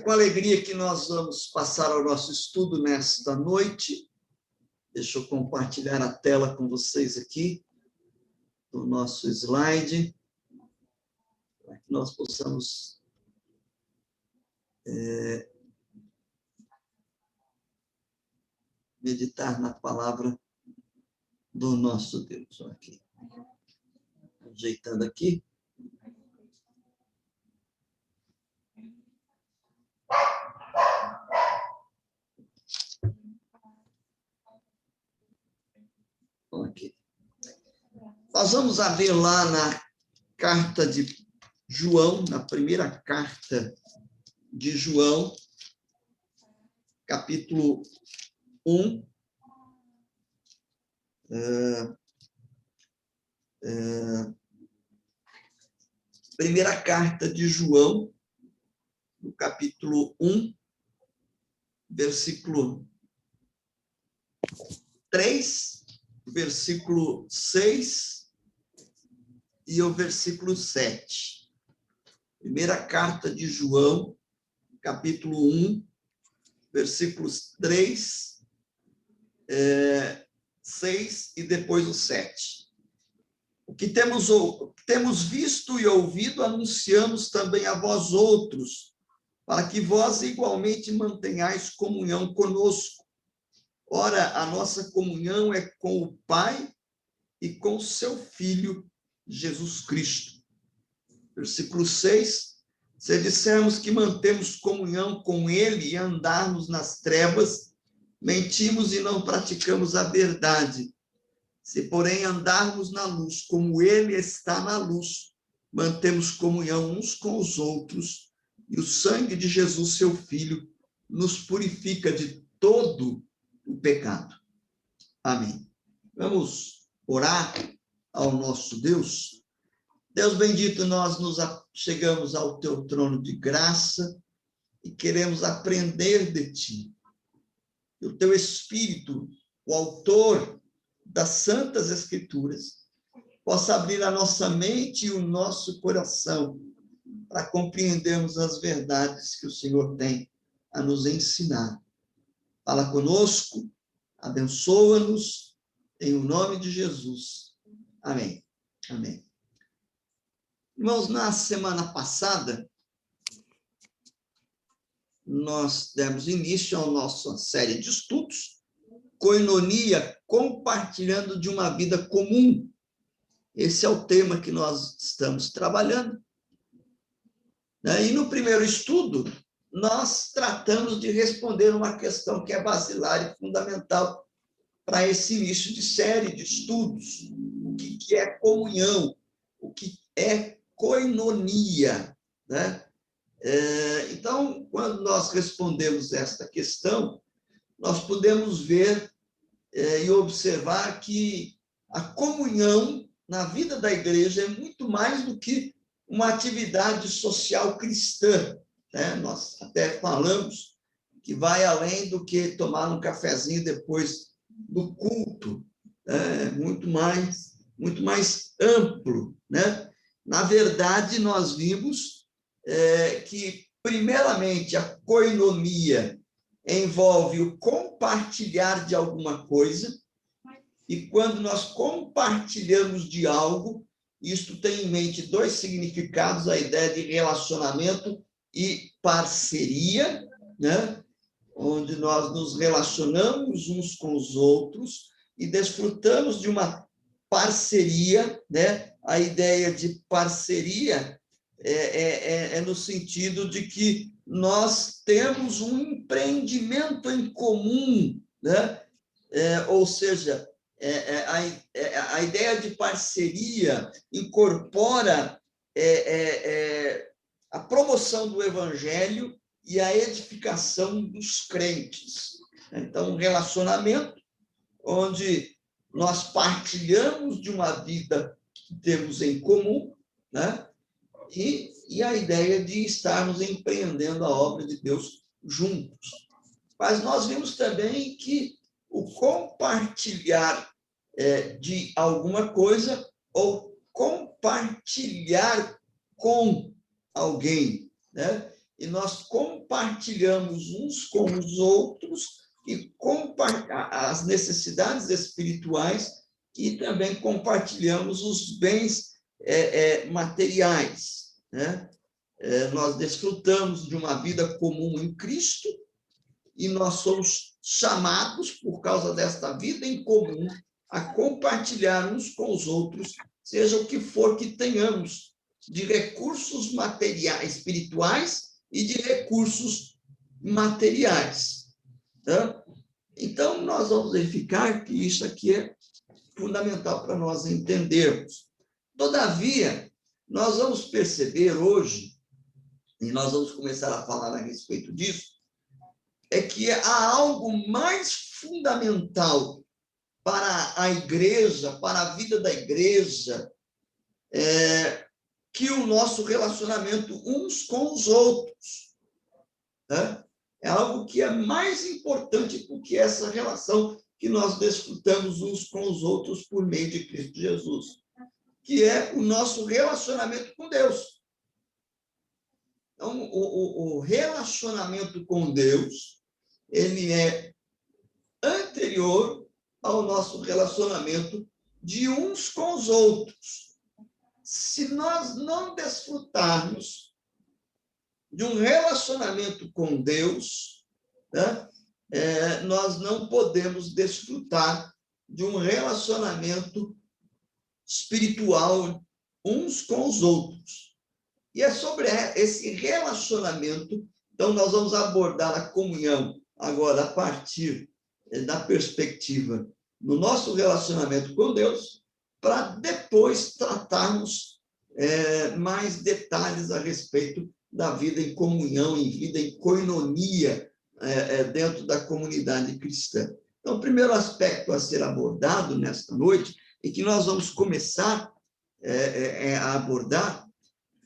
com alegria que nós vamos passar ao nosso estudo nesta noite. Deixa eu compartilhar a tela com vocês aqui, do nosso slide, para que nós possamos meditar na palavra do nosso Deus. Aqui. Ajeitando aqui. Aqui. Nós vamos ver lá na carta de João, na primeira carta de João, capítulo 1, primeira carta de João, no capítulo 1, versículo 3, versículo 6 e o versículo 7. Primeira carta de João, capítulo 1, versículos 3, 6 e depois o 7. O que temos visto e ouvido, anunciamos também a vós outros, para que vós igualmente mantenhais comunhão conosco. Ora, a nossa comunhão é com o Pai e com seu Filho, Jesus Cristo. Versículo 6. Se dissermos que mantemos comunhão com Ele e andarmos nas trevas, mentimos e não praticamos a verdade. Se, porém, andarmos na luz, como Ele está na luz, mantemos comunhão uns com os outros, e o sangue de Jesus, seu Filho, nos purifica de todo o pecado. Amém. Vamos orar ao nosso Deus. Deus bendito, nós nos chegamos ao teu trono de graça e queremos aprender de ti. E o teu Espírito, o autor das Santas Escrituras, possa abrir a nossa mente e o nosso coração para compreendermos as verdades que o Senhor tem a nos ensinar. Fala conosco, abençoa-nos, em o nome de Jesus. Amém. Amém. Irmãos, na semana passada, nós demos início à nossa série de estudos, Koinonia, compartilhando de uma vida comum. Esse é o tema que nós estamos trabalhando. E no primeiro estudo, nós tratamos de responder uma questão que é basilar e fundamental para esse início de série de estudos. O que é comunhão? O que é koinonia? Né? Então, quando nós respondemos esta questão, nós podemos ver e observar que a comunhão na vida da igreja é muito mais do que uma atividade social cristã. Né? Nós até falamos que vai além do que tomar um cafezinho depois do culto. É muito mais amplo. Né? Na verdade, nós vimos que, primeiramente, a koinonia envolve o compartilhar de alguma coisa, e quando nós compartilhamos de algo, isto tem em mente dois significados, a ideia de relacionamento e parceria, né? Onde nós nos relacionamos uns com os outros e desfrutamos de uma parceria, né? A ideia de parceria é no sentido de que nós temos um empreendimento em comum, né? Ou seja, a ideia de parceria incorpora a promoção do evangelho e a edificação dos crentes. Então, um relacionamento onde nós partilhamos de uma vida que temos em comum, né? E a ideia de estarmos empreendendo a obra de Deus juntos. Mas nós vimos também que o compartilhar de alguma coisa ou compartilhar com alguém, né? e nós compartilhamos uns com os outros e as necessidades espirituais e também compartilhamos os bens materiais, né? Nós desfrutamos de uma vida comum em Cristo e nós somos chamados, por causa desta vida em comum, a compartilhar uns com os outros, seja o que for que tenhamos, de recursos materiais, espirituais e de recursos materiais. Tá? Então, nós vamos verificar que isso aqui é fundamental para nós entendermos. Todavia, nós vamos perceber hoje, e nós vamos começar a falar a respeito disso, é que há algo mais fundamental para a igreja, para a vida da igreja, que o nosso relacionamento uns com os outros. Né? É algo que é mais importante do que essa relação que nós desfrutamos uns com os outros por meio de Cristo Jesus, que é o nosso relacionamento com Deus. Então, o relacionamento com Deus, ele é anterior ao nosso relacionamento de uns com os outros. Se nós não desfrutarmos de um relacionamento com Deus, né, nós não podemos desfrutar de um relacionamento espiritual uns com os outros. E é sobre esse relacionamento, então nós vamos abordar a comunhão agora a partir da perspectiva do nosso relacionamento com Deus, para depois tratarmos mais detalhes a respeito da vida em comunhão, em vida em koinonia dentro da comunidade cristã. Então, o primeiro aspecto a ser abordado nesta noite, e que nós vamos começar a abordar,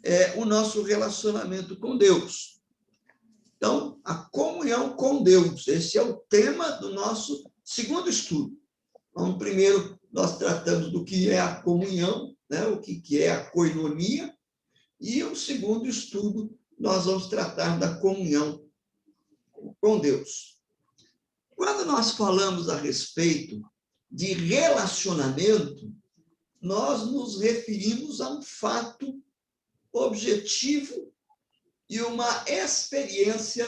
é o nosso relacionamento com Deus. Então, a comunhão com Deus, esse é o tema do nosso segundo estudo. Então, primeiro, nós tratamos do que é a comunhão, né? O que é a koinonia, e o segundo estudo, nós vamos tratar da comunhão com Deus. Quando nós falamos a respeito de relacionamento, nós nos referimos a um fato objetivo e uma experiência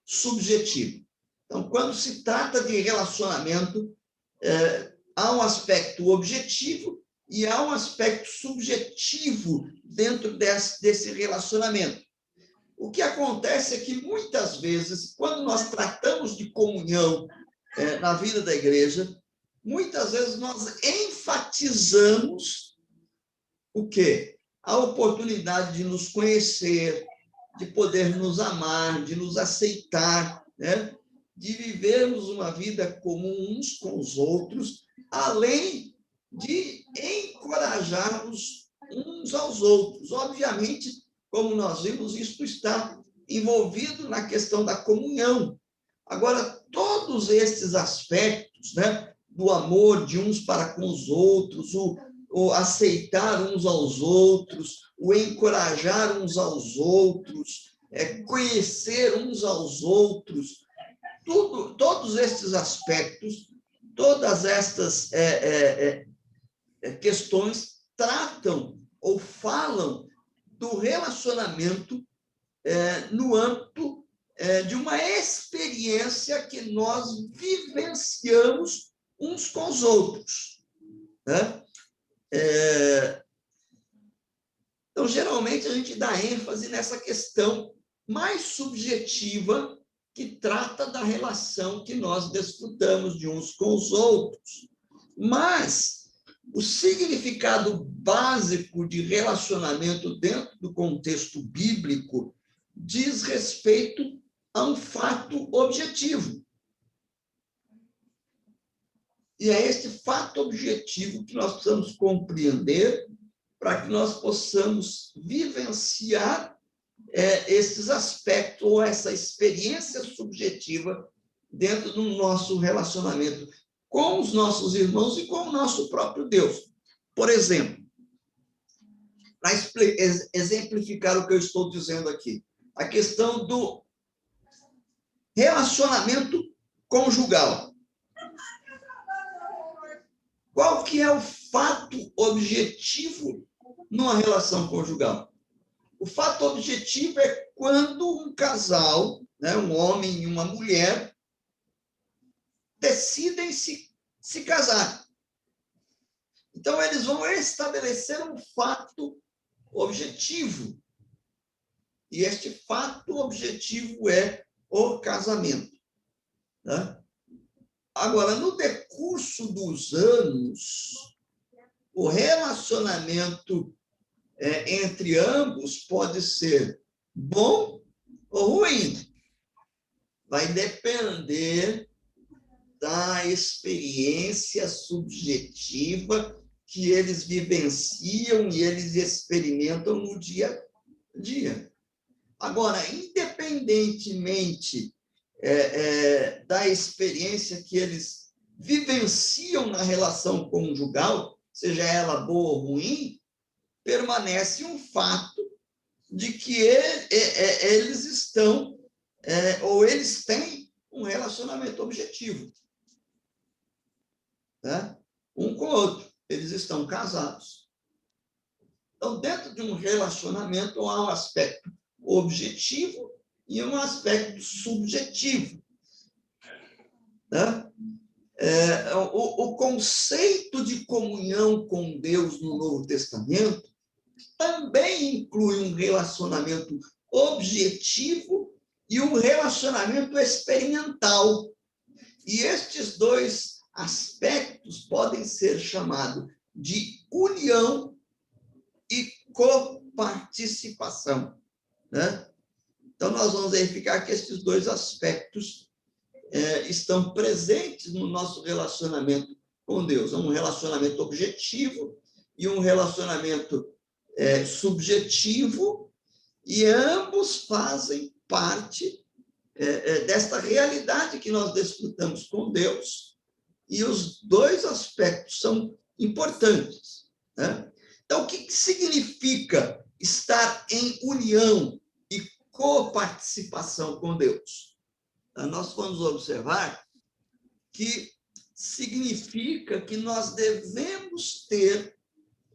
subjetiva. Então, quando se trata de relacionamento, há um aspecto objetivo e há um aspecto subjetivo dentro desse relacionamento. O que acontece é que, muitas vezes, quando nós tratamos de comunhão na vida da igreja, muitas vezes nós enfatizamos o quê? A oportunidade de nos conhecer, de poder nos amar, de nos aceitar, né? De vivermos uma vida comum uns com os outros, além de encorajarmos uns aos outros. Obviamente, como nós vimos, isso está envolvido na questão da comunhão. Agora, todos esses aspectos, né, do amor de uns para com os outros, o aceitar uns aos outros, o encorajar uns aos outros, conhecer uns aos outros, todos estes aspectos, todas estas questões tratam ou falam do relacionamento no âmbito de uma experiência que nós vivenciamos uns com os outros, né? Então, geralmente, a gente dá ênfase nessa questão mais subjetiva que trata da relação que nós desfrutamos de uns com os outros. Mas o significado básico de relacionamento dentro do contexto bíblico diz respeito a um fato objetivo. E é este fato objetivo que nós precisamos compreender para que nós possamos vivenciar esses aspectos ou essa experiência subjetiva dentro do nosso relacionamento com os nossos irmãos e com o nosso próprio Deus. Por exemplo, para exemplificar o que eu estou dizendo aqui, a questão do relacionamento conjugal. Qual que é o fato objetivo numa relação conjugal? O fato objetivo é quando um casal, né, um homem e uma mulher, decidem se casar. Então, eles vão estabelecer um fato objetivo. E este fato objetivo é o casamento. Né? Agora, no decurso dos anos, o relacionamento entre ambos pode ser bom ou ruim. Vai depender da experiência subjetiva que eles vivenciam e eles experimentam no dia a dia. Agora, independentemente da experiência que eles vivenciam na relação conjugal, seja ela boa ou ruim, permanece um fato de que eles estão, ou eles têm um relacionamento objetivo. Né? Um com o outro. Eles estão casados. Então, dentro de um relacionamento, há um aspecto objetivo e um aspecto subjetivo. Né? O conceito de comunhão com Deus no Novo Testamento também inclui um relacionamento objetivo e um relacionamento experimental. E estes dois aspectos podem ser chamados de união e coparticipação. Né? Então, nós vamos verificar que esses dois aspectos estão presentes no nosso relacionamento com Deus. É um relacionamento objetivo e um relacionamento subjetivo, e ambos fazem parte desta realidade que nós desfrutamos com Deus, e os dois aspectos são importantes. Né? Então, o que significa estar em união e coparticipação com Deus? Nós vamos observar que significa que nós devemos ter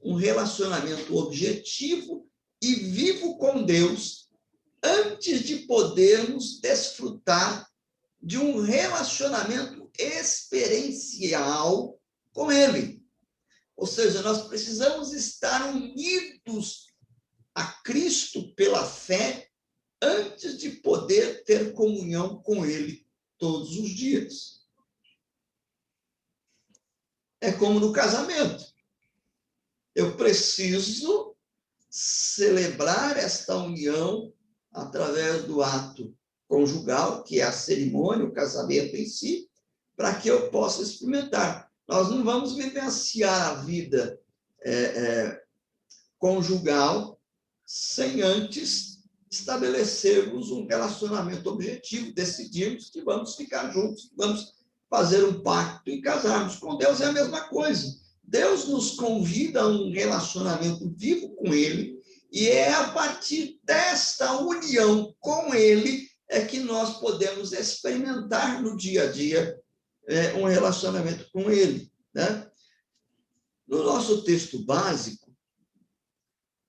um relacionamento objetivo e vivo com Deus antes de podermos desfrutar de um relacionamento experiencial com Ele. Ou seja, nós precisamos estar unidos a Cristo pela fé antes de poder ter comunhão com Ele todos os dias. É como no casamento. Eu preciso celebrar esta união através do ato conjugal, que é a cerimônia, o casamento em si, para que eu possa experimentar. Nós não vamos vivenciar a vida conjugal sem antes estabelecermos um relacionamento objetivo, decidirmos que vamos ficar juntos, vamos fazer um pacto e casarmos. Com Deus é a mesma coisa. Deus nos convida a um relacionamento vivo com Ele, e é a partir desta união com Ele que nós podemos experimentar no dia a dia um relacionamento com Ele. Né? No nosso texto básico,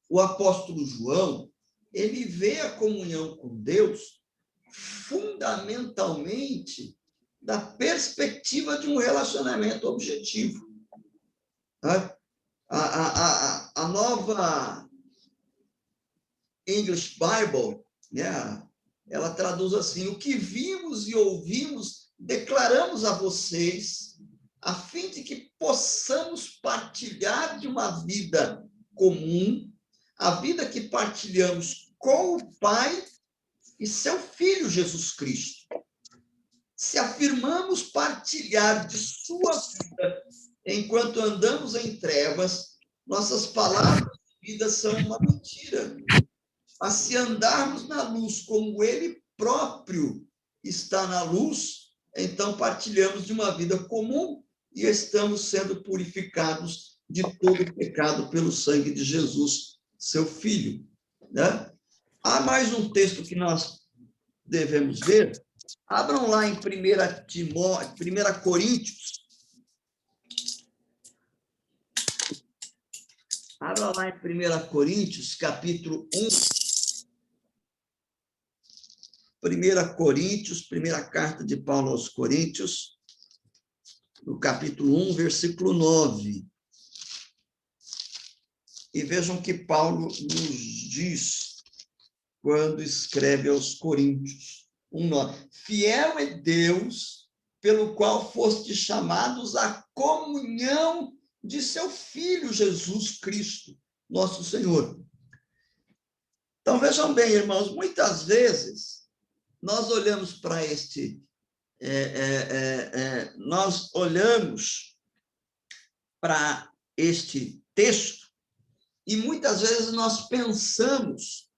o apóstolo João, ele vê a comunhão com Deus fundamentalmente da perspectiva de um relacionamento objetivo. A nova English Bible, né, ela traduz assim: o que vimos e ouvimos, declaramos a vocês, a fim de que possamos partilhar de uma vida comum, a vida que partilhamos com o Pai e seu Filho Jesus Cristo. Se afirmamos partilhar de sua vida enquanto andamos em trevas, nossas palavras de vida são uma mentira. Mas se andarmos na luz como Ele próprio está na luz, então partilhamos de uma vida comum e estamos sendo purificados de todo pecado pelo sangue de Jesus, seu Filho. Né? Há mais um texto que nós devemos ver. Abram lá em 1 Coríntios. Abram lá em 1 Coríntios, capítulo 1. 1 Coríntios, primeira carta de Paulo aos Coríntios, no capítulo 1, versículo 9. E vejam o que Paulo nos diz quando escreve aos Coríntios. 1:9. Fiel é Deus, pelo qual fostes chamados à comunhão de seu Filho Jesus Cristo, nosso Senhor. Então, vejam bem, irmãos, muitas vezes nós olhamos para nós olhamos para este texto e muitas vezes nós pensamos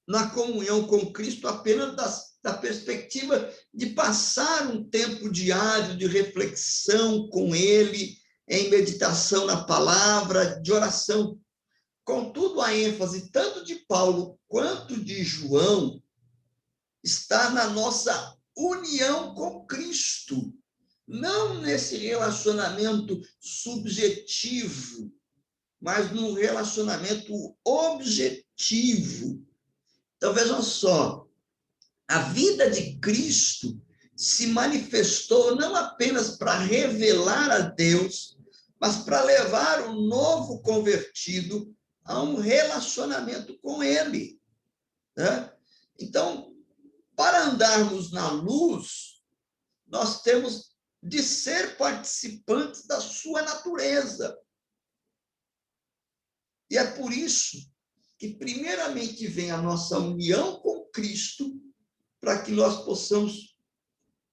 na comunhão com Cristo apenas da perspectiva de passar um tempo diário de reflexão com Ele, em meditação na palavra, de oração. Contudo, a ênfase tanto de Paulo quanto de João está na nossa união com Cristo, não nesse relacionamento subjetivo, mas num relacionamento objetivo. Então, vejam só, a vida de Cristo se manifestou não apenas para revelar a Deus, mas para levar o novo convertido a um relacionamento com Ele, né? Então, para andarmos na luz, nós temos de ser participantes da sua natureza. E é por isso que, primeiramente, vem a nossa união com Cristo, para que nós possamos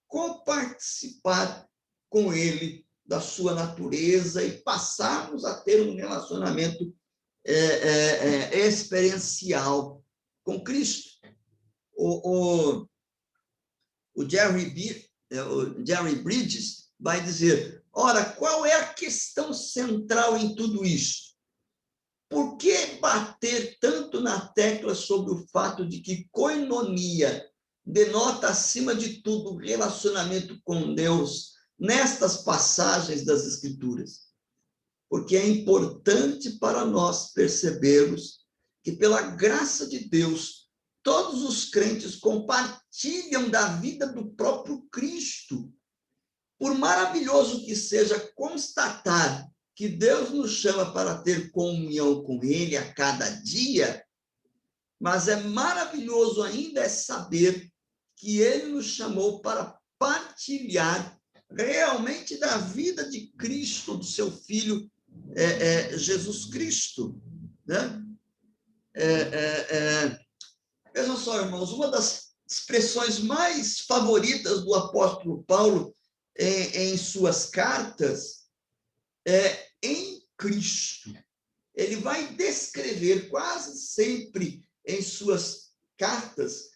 comparticipar com Ele da sua natureza e passarmos a ter um relacionamento experiencial com Cristo. O Jerry Bridges vai dizer: ora, qual é a questão central em tudo isso? Por que bater tanto na tecla sobre o fato de que koinonia denota, acima de tudo, relacionamento com Deus nestas passagens das Escrituras? Porque é importante para nós percebermos que, pela graça de Deus, todos os crentes compartilham da vida do próprio Cristo. Por maravilhoso que seja constatar que Deus nos chama para ter comunhão com Ele a cada dia, mas é maravilhoso ainda saber que Ele nos chamou para partilhar realmente da vida de Cristo, do seu Filho, Jesus Cristo, né? Vejam só, irmãos, uma das expressões mais favoritas do apóstolo Paulo em suas cartas é em Cristo. Ele vai descrever quase sempre em suas cartas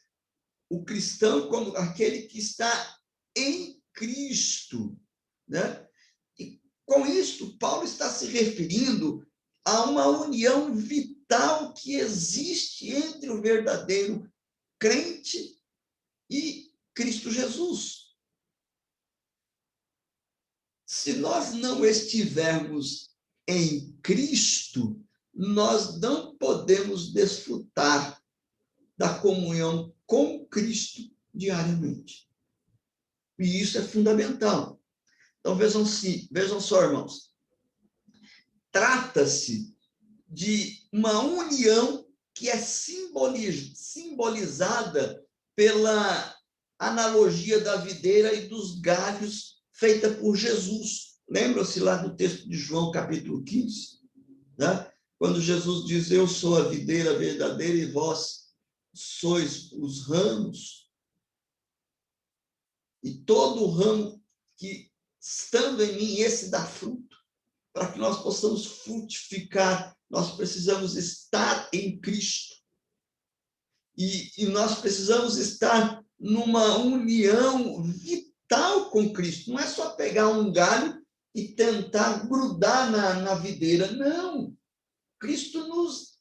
o cristão como aquele que está em Cristo, né? E com isso, Paulo está se referindo a uma união vital que existe entre o verdadeiro crente e Cristo Jesus. Se nós não estivermos em Cristo, nós não podemos desfrutar da comunhão com Cristo diariamente. E isso é fundamental. Então, vejam só, irmãos. Trata-se de uma união que é simbolizada pela analogia da videira e dos galhos feita por Jesus. Lembram-se lá do texto de João, capítulo 15? Né? Quando Jesus diz: eu sou a videira verdadeira e vós sois os ramos. E todo ramo que, estando em mim, esse dá fruto. Para que nós possamos frutificar, nós precisamos estar em Cristo. E nós precisamos estar numa união vital com Cristo. Não é só pegar um galho e tentar grudar na videira. Não. Cristo nos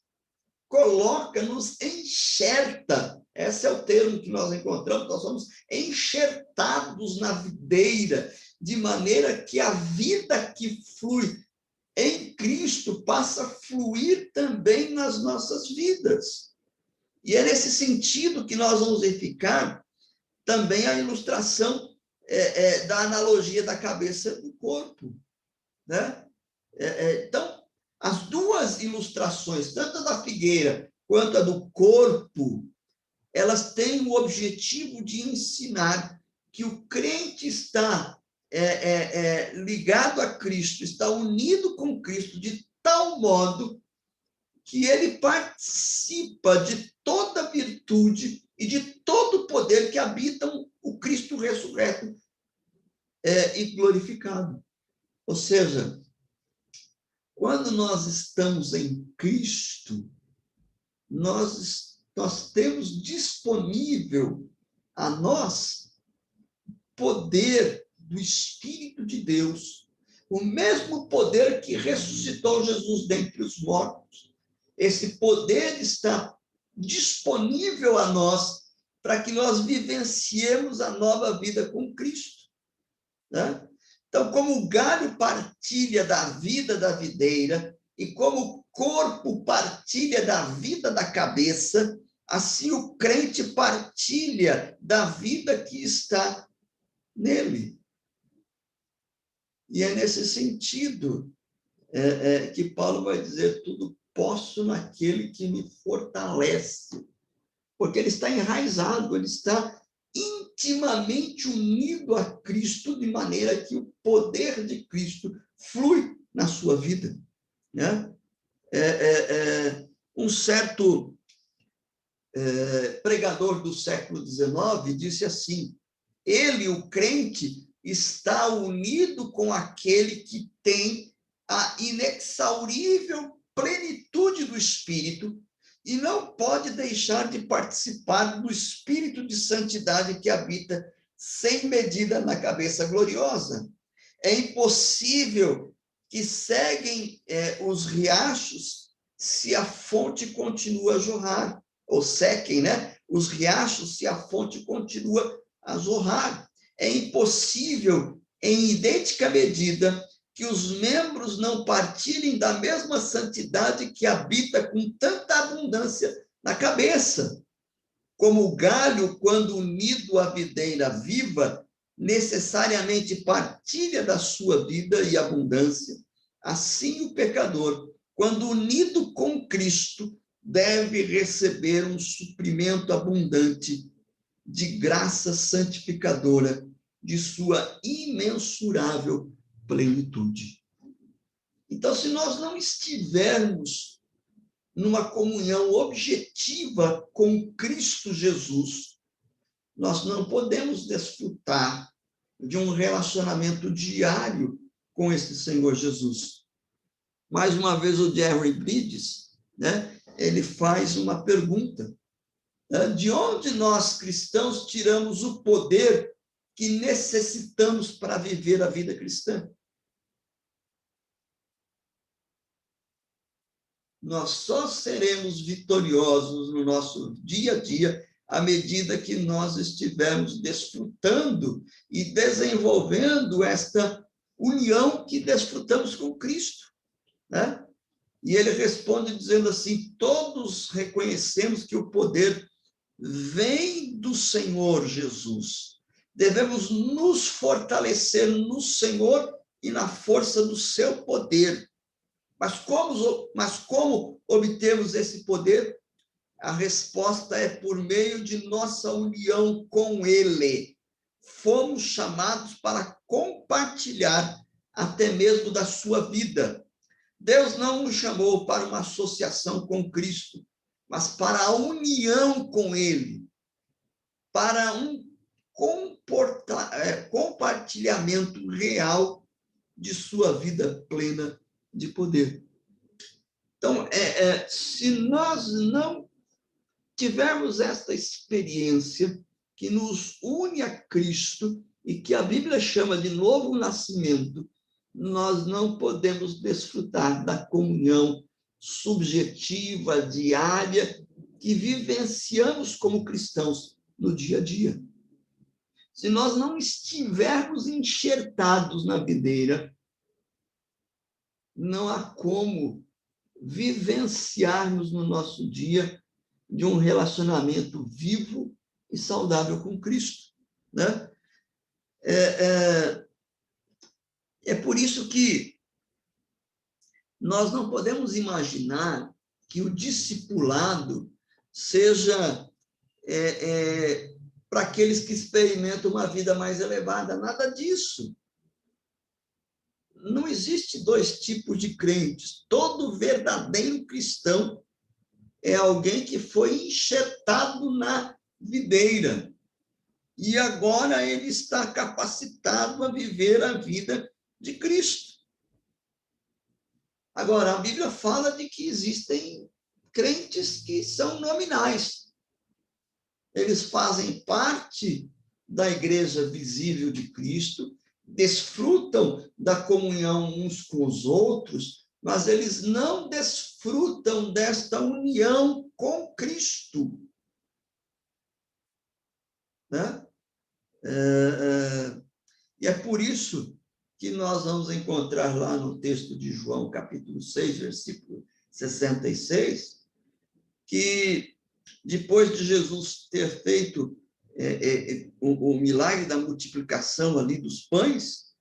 coloca, nos enxerta. Esse é o termo que nós encontramos, nós somos enxertados na videira, de maneira que a vida que flui em Cristo passa a fluir também nas nossas vidas. E é nesse sentido que nós vamos verificar também a ilustração da analogia da cabeça do corpo, né? Então, as duas ilustrações, tanto a da figueira quanto a do corpo, elas têm o objetivo de ensinar que o crente está ligado a Cristo, está unido com Cristo de tal modo que ele participa de toda virtude e de todo poder que habitam o Cristo ressurreto e glorificado. Ou seja, quando nós estamos em Cristo, nós temos disponível a nós poder do Espírito de Deus, o mesmo poder que ressuscitou Jesus dentre os mortos. Esse poder está disponível a nós para que nós vivenciemos a nova vida com Cristo, né? Então, como o galho partilha da vida da videira e como o corpo partilha da vida da cabeça, assim o crente partilha da vida que está nele. E é nesse sentido que Paulo vai dizer: tudo posso naquele que me fortalece, porque ele está enraizado, ele está intimamente unido a Cristo, de maneira que o poder de Cristo flui na sua vida, né? Um certo pregador do século XIX disse assim: ele, o crente, está unido com aquele que tem a inexaurível plenitude do Espírito e não pode deixar de participar do Espírito de santidade que habita sem medida na cabeça gloriosa. É impossível que seguem os riachos se a fonte continua a jorrar, ou sequem, né? Os riachos se a fonte continua a jorrar. É impossível, em idêntica medida, que os membros não partilhem da mesma santidade que habita com tanta abundância na cabeça. Como o galho, quando unido à videira viva, necessariamente partilha da sua vida e abundância, assim o pecador, quando unido com Cristo, deve receber um suprimento abundante de graça santificadora, de sua imensurável plenitude. Então, se nós não estivermos numa comunhão objetiva com Cristo Jesus, nós não podemos desfrutar de um relacionamento diário com esse Senhor Jesus. Mais uma vez, o Jerry Bridges, né, ele faz uma pergunta: de onde nós, cristãos, tiramos o poder que necessitamos para viver a vida cristã? Nós só seremos vitoriosos no nosso dia a dia à medida que nós estivermos desfrutando e desenvolvendo esta união que desfrutamos com Cristo, né? E ele responde dizendo assim: todos reconhecemos que o poder vem do Senhor Jesus. Devemos nos fortalecer no Senhor e na força do seu poder. Mas como obtemos esse poder? A resposta é por meio de nossa união com Ele. Fomos chamados para compartilhar até mesmo da sua vida. Deus não nos chamou para uma associação com Cristo, mas para a união com Ele, para um compartilhamento real de sua vida plena de poder. Então, se nós não tivermos esta experiência que nos une a Cristo e que a Bíblia chama de novo nascimento, nós não podemos desfrutar da comunhão subjetiva, diária, que vivenciamos como cristãos no dia a dia. Se nós não estivermos enxertados na videira, não há como vivenciarmos no nosso dia de um relacionamento vivo e saudável com Cristo, né? É por isso que nós não podemos imaginar que o discipulado seja para aqueles que experimentam uma vida mais elevada. Nada disso. Não existe dois tipos de crentes. Todo verdadeiro cristão é alguém que foi enxertado na videira e agora ele está capacitado a viver a vida de Cristo. Agora, a Bíblia fala de que existem crentes que são nominais. Eles fazem parte da igreja visível de Cristo, desfrutam da comunhão uns com os outros, mas eles não desfrutam desta união com Cristo. Né? E é por isso que nós vamos encontrar lá no texto de João, capítulo 6, versículo 66, que depois de Jesus ter feito o milagre da multiplicação ali dos pães,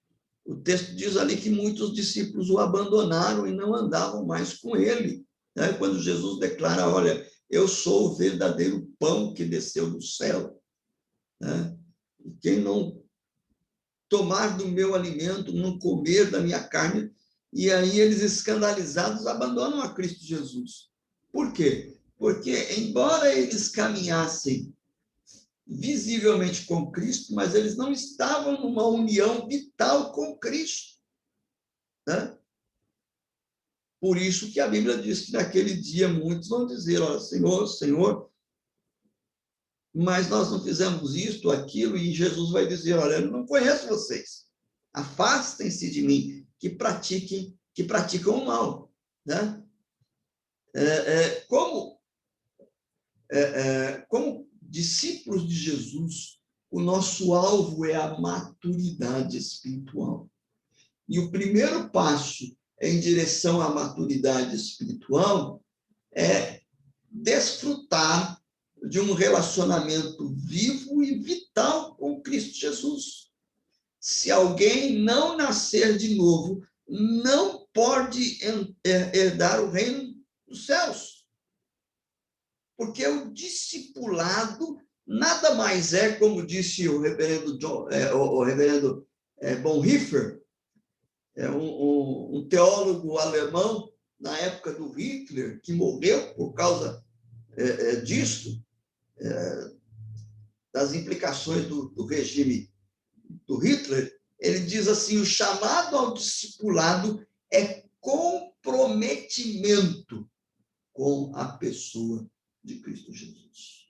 o texto diz ali que muitos discípulos o abandonaram e não andavam mais com ele. Né? Quando Jesus declara, olha, eu sou o verdadeiro pão que desceu do céu. Né? Quem não tomar do meu alimento, não comer da minha carne, e aí eles, escandalizados, abandonam a Cristo Jesus. Por quê? Porque, embora eles caminhassem visivelmente com Cristo, mas eles não estavam numa união vital com Cristo. Né? Por isso que a Bíblia diz que naquele dia muitos vão dizer, olha, Senhor, Senhor, mas nós não fizemos isto, aquilo, e Jesus vai dizer, olha, eu não conheço vocês. Afastem-se de mim, que praticam o mal. Né? Como discípulos de Jesus, o nosso alvo é a maturidade espiritual. E o primeiro passo em direção à maturidade espiritual é desfrutar de um relacionamento vivo e vital com Cristo Jesus. Se alguém não nascer de novo, não pode herdar o reino dos céus. Porque o discipulado nada mais é, como disse o reverendo Bonhoeffer, um teólogo alemão na época do Hitler, que morreu por causa disso, das implicações do regime do Hitler. Ele diz assim, o chamado ao discipulado é comprometimento com a pessoa de Cristo Jesus.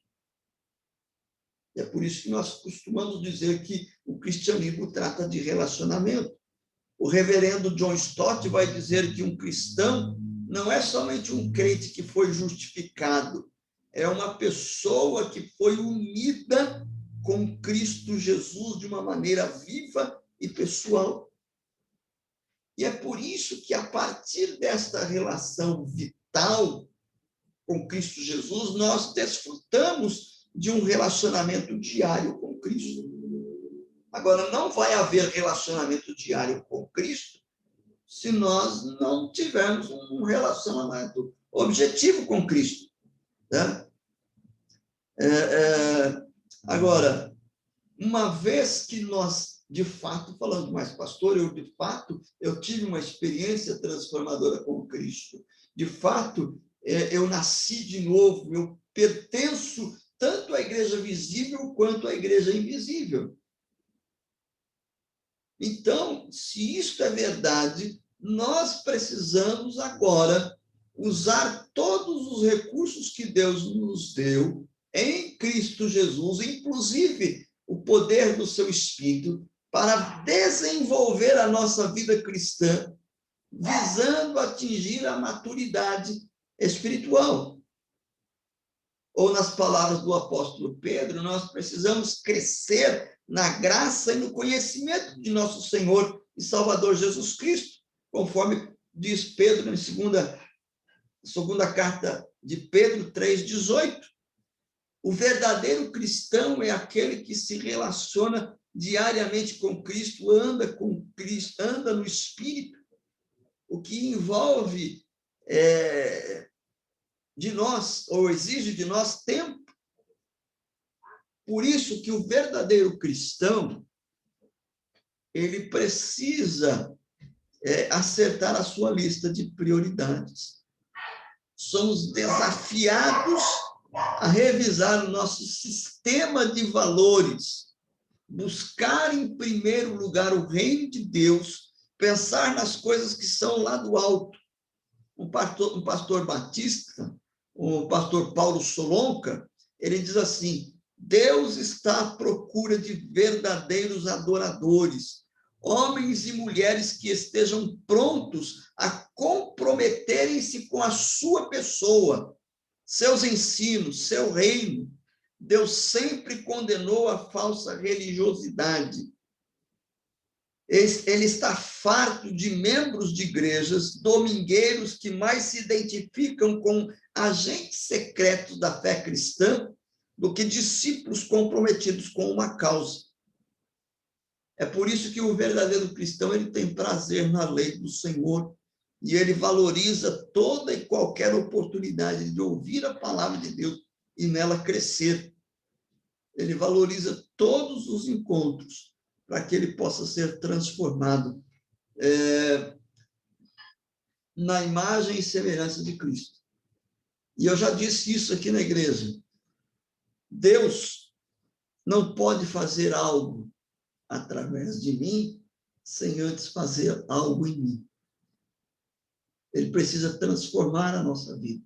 E é por isso que nós costumamos dizer que o cristianismo trata de relacionamento. O reverendo John Stott vai dizer que um cristão não é somente um crente que foi justificado, é uma pessoa que foi unida com Cristo Jesus de uma maneira viva e pessoal. E é por isso que, a partir desta relação vital com Cristo Jesus, nós desfrutamos de um relacionamento diário com Cristo. Agora, não vai haver relacionamento diário com Cristo se nós não tivermos um relacionamento objetivo com Cristo. Né? Agora, uma vez que nós, de fato, falando mais, pastor, eu tive uma experiência transformadora com Cristo. De fato, eu nasci de novo, eu pertenço tanto à igreja visível quanto à igreja invisível. Então, se isto é verdade, nós precisamos agora usar todos os recursos que Deus nos deu em Cristo Jesus, inclusive o poder do seu Espírito, para desenvolver a nossa vida cristã visando atingir a maturidade espiritual. Ou, nas palavras do apóstolo Pedro, nós precisamos crescer na graça e no conhecimento de nosso Senhor e Salvador Jesus Cristo, conforme diz Pedro na segunda carta de Pedro 3,18. O verdadeiro cristão é aquele que se relaciona diariamente com Cristo, anda com Cristo, anda no Espírito, o que envolve de nós, ou exige de nós, tempo. Por isso que o verdadeiro cristão, ele precisa acertar a sua lista de prioridades. Somos desafiados a revisar o nosso sistema de valores, buscar em primeiro lugar o reino de Deus, pensar nas coisas que são lá do alto. Um pastor batista, o pastor Paulo Solonca, ele diz assim: Deus está à procura de verdadeiros adoradores, homens e mulheres que estejam prontos a comprometerem-se com a sua pessoa, seus ensinos, seu reino. Deus sempre condenou a falsa religiosidade. Ele está farto de membros de igrejas domingueiros que mais se identificam com agentes secretos da fé cristã do que discípulos comprometidos com uma causa. É por isso que o verdadeiro cristão ele tem prazer na lei do Senhor e ele valoriza toda e qualquer oportunidade de ouvir a palavra de Deus e nela crescer. Ele valoriza todos os encontros para que ele possa ser transformado na imagem e semelhança de Cristo. E eu já disse isso aqui na igreja. Deus não pode fazer algo através de mim sem antes fazer algo em mim. Ele precisa transformar a nossa vida.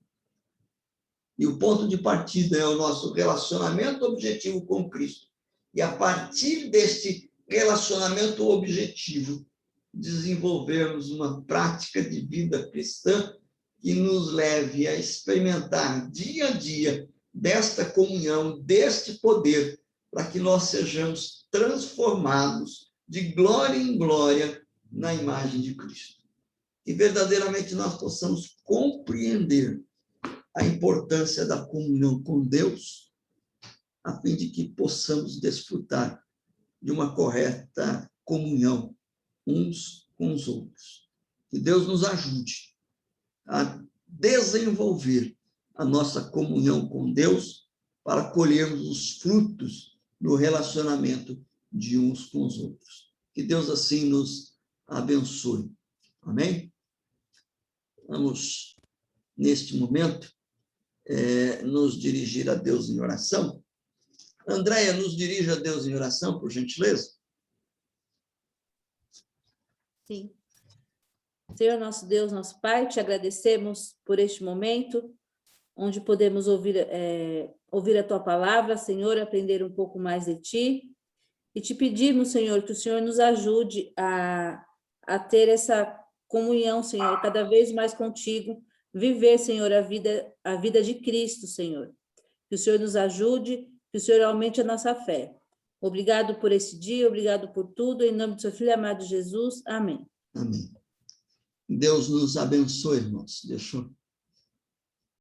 E o ponto de partida é o nosso relacionamento objetivo com Cristo. E a partir deste relacionamento objetivo, desenvolvermos uma prática de vida cristã que nos leve a experimentar dia a dia desta comunhão, deste poder, para que nós sejamos transformados de glória em glória na imagem de Cristo. E verdadeiramente nós possamos compreender a importância da comunhão com Deus, a fim de que possamos desfrutar de uma correta comunhão uns com os outros. Que Deus nos ajude a desenvolver a nossa comunhão com Deus para colhermos os frutos do relacionamento de uns com os outros. Que Deus assim nos abençoe. Amém? Vamos, neste momento, nos dirigir a Deus em oração. Andréia, nos dirige a Deus em oração, por gentileza. Sim. Senhor, nosso Deus, nosso Pai, te agradecemos por este momento, onde podemos ouvir a Tua palavra, Senhor, aprender um pouco mais de Ti, e te pedimos, Senhor, que o Senhor nos ajude a ter essa comunhão, Senhor, cada vez mais contigo, viver, Senhor, a vida de Cristo, Senhor. Que o Senhor nos ajude, que o Senhor aumente a nossa fé. Obrigado por esse dia, obrigado por tudo, em nome do seu Filho amado Jesus. Amém. Amém. Deus nos abençoe, irmãos. Deixa eu